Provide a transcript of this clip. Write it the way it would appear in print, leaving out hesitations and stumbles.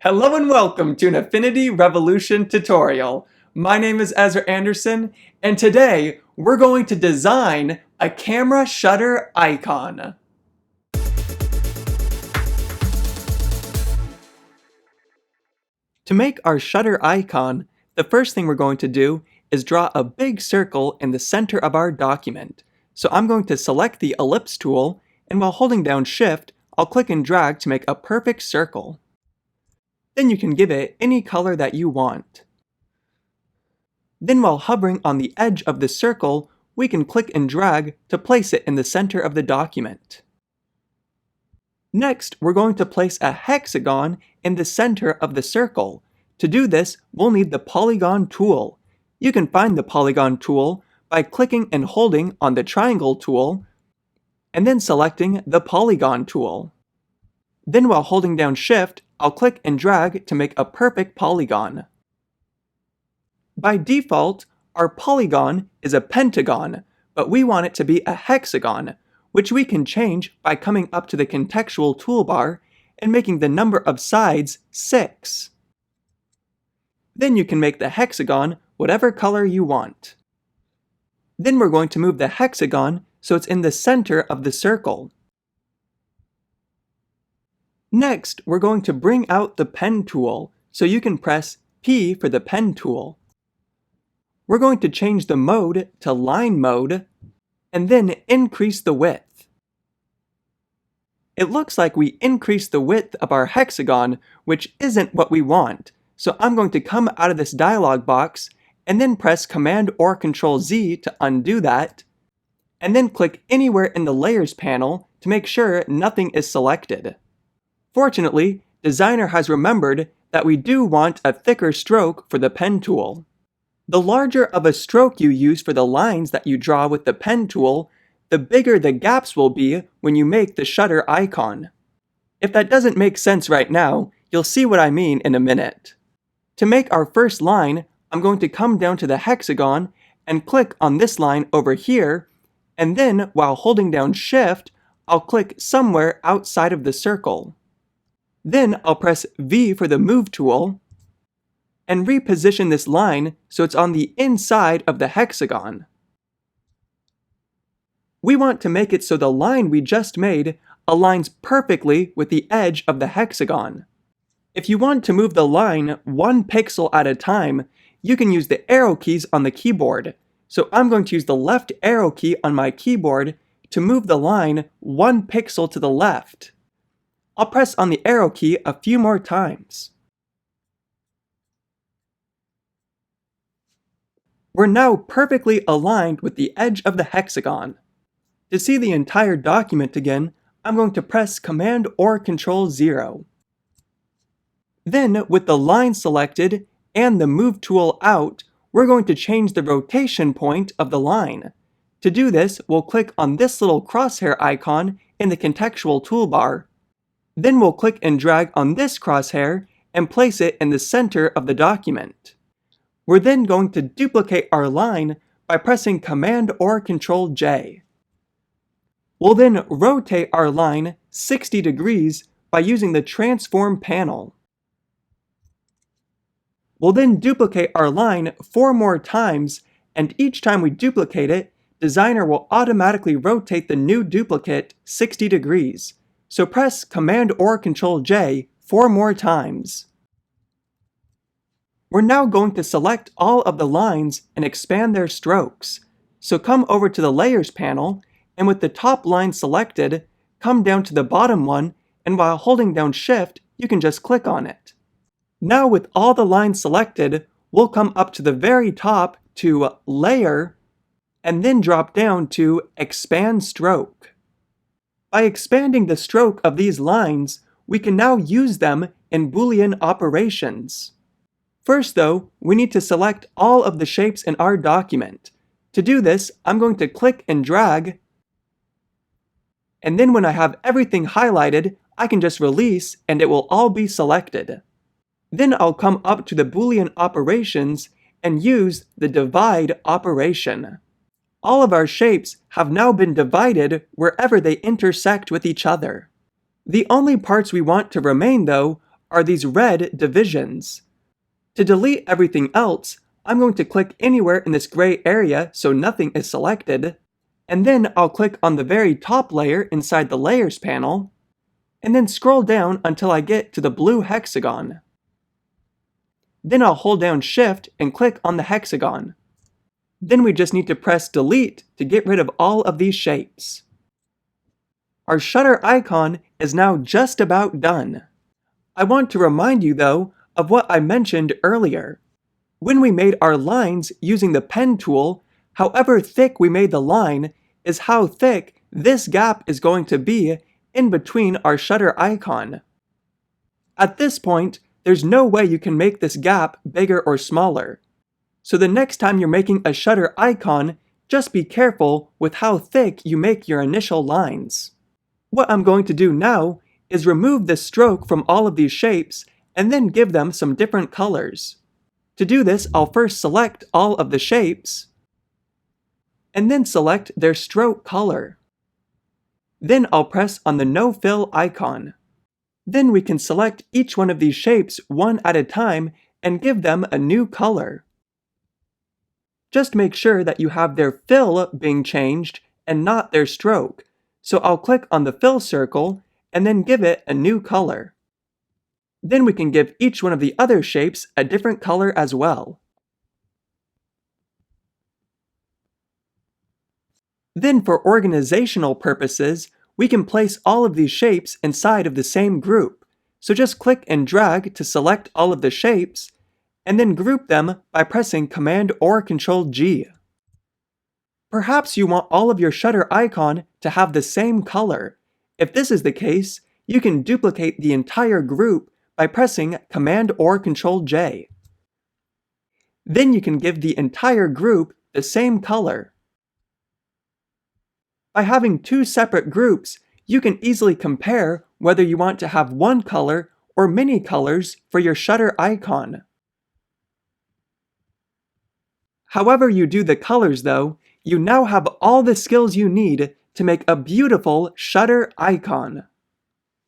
Hello and welcome to an Affinity Revolution tutorial. My name is Ezra Anderson, and today we're going to design a camera shutter icon. To make our shutter icon, the first thing we're going to do is draw a big circle in the center of our document. So I'm going to select the ellipse tool, and while holding down Shift, I'll click and drag to make a perfect circle. Then you can give it any color that you want. Then while hovering on the edge of the circle, we can click and drag to place it in the center of the document. Next, we're going to place a hexagon in the center of the circle. To do this, we'll need the polygon tool. You can find the polygon tool by clicking and holding on the triangle tool, and then selecting the polygon tool. Then while holding down Shift, I'll click and drag to make a perfect polygon. By default, our polygon is a pentagon, but we want it to be a hexagon, which we can change by coming up to the contextual toolbar and making the number of sides 6. Then you can make the hexagon whatever color you want. Then we're going to move the hexagon so it's in the center of the circle. Next, we're going to bring out the pen tool, so you can press P for the pen tool. We're going to change the mode to line mode, and then increase the width. It looks like we increased the width of our hexagon, which isn't what we want, so I'm going to come out of this dialog box, and then press Command or Control Z to undo that, and then click anywhere in the Layers panel to make sure nothing is selected. Fortunately, Designer has remembered that we do want a thicker stroke for the pen tool. The larger of a stroke you use for the lines that you draw with the pen tool, the bigger the gaps will be when you make the shutter icon. If that doesn't make sense right now, you'll see what I mean in a minute. To make our first line, I'm going to come down to the hexagon and click on this line over here, and then while holding down Shift, I'll click somewhere outside of the circle. Then I'll press V for the Move tool, and reposition this line so it's on the inside of the hexagon. We want to make it so the line we just made aligns perfectly with the edge of the hexagon. If you want to move the line 1 pixel at a time, you can use the arrow keys on the keyboard. So I'm going to use the left arrow key on my keyboard to move the line 1 pixel to the left. I'll press on the arrow key a few more times. We're now perfectly aligned with the edge of the hexagon. To see the entire document again, I'm going to press Command or Control 0. Then, with the line selected and the Move tool out, we're going to change the rotation point of the line. To do this, we'll click on this little crosshair icon in the contextual toolbar. Then we'll click and drag on this crosshair and place it in the center of the document. We're then going to duplicate our line by pressing Command or Control J. We'll then rotate our line 60 degrees by using the Transform panel. We'll then duplicate our line 4 more times, and each time we duplicate it, Designer will automatically rotate the new duplicate 60 degrees. So press Command or Control J 4 more times. We're now going to select all of the lines and expand their strokes. So come over to the Layers panel, and with the top line selected, come down to the bottom one, and while holding down Shift, you can just click on it. Now with all the lines selected, we'll come up to the very top to Layer, and then drop down to Expand Stroke. By expanding the stroke of these lines, we can now use them in Boolean operations. First though, we need to select all of the shapes in our document. To do this, I'm going to click and drag, and then when I have everything highlighted, I can just release and it will all be selected. Then I'll come up to the Boolean operations and use the divide operation. All of our shapes have now been divided wherever they intersect with each other. The only parts we want to remain, though, are these red divisions. To delete everything else, I'm going to click anywhere in this gray area so nothing is selected, and then I'll click on the very top layer inside the Layers panel, and then scroll down until I get to the blue hexagon. Then I'll hold down Shift and click on the hexagon. Then we just need to press Delete to get rid of all of these shapes. Our shutter icon is now just about done. I want to remind you though of what I mentioned earlier. When we made our lines using the pen tool, however thick we made the line is how thick this gap is going to be in between our shutter icon. At this point, there's no way you can make this gap bigger or smaller. So the next time you're making a shutter icon, just be careful with how thick you make your initial lines. What I'm going to do now is remove the stroke from all of these shapes and then give them some different colors. To do this, I'll first select all of the shapes, and then select their stroke color. Then I'll press on the No Fill icon. Then we can select each one of these shapes one at a time and give them a new color. Just make sure that you have their fill being changed and not their stroke. So I'll click on the fill circle and then give it a new color. Then we can give each one of the other shapes a different color as well. Then for organizational purposes, we can place all of these shapes inside of the same group. So just click and drag to select all of the shapes, and then group them by pressing Command or Control G. Perhaps you want all of your shutter icon to have the same color. If this is the case, you can duplicate the entire group by pressing Command or Control J. Then you can give the entire group the same color. By having two separate groups, you can easily compare whether you want to have one color or many colors for your shutter icon. However you do the colors though, you now have all the skills you need to make a beautiful shutter icon.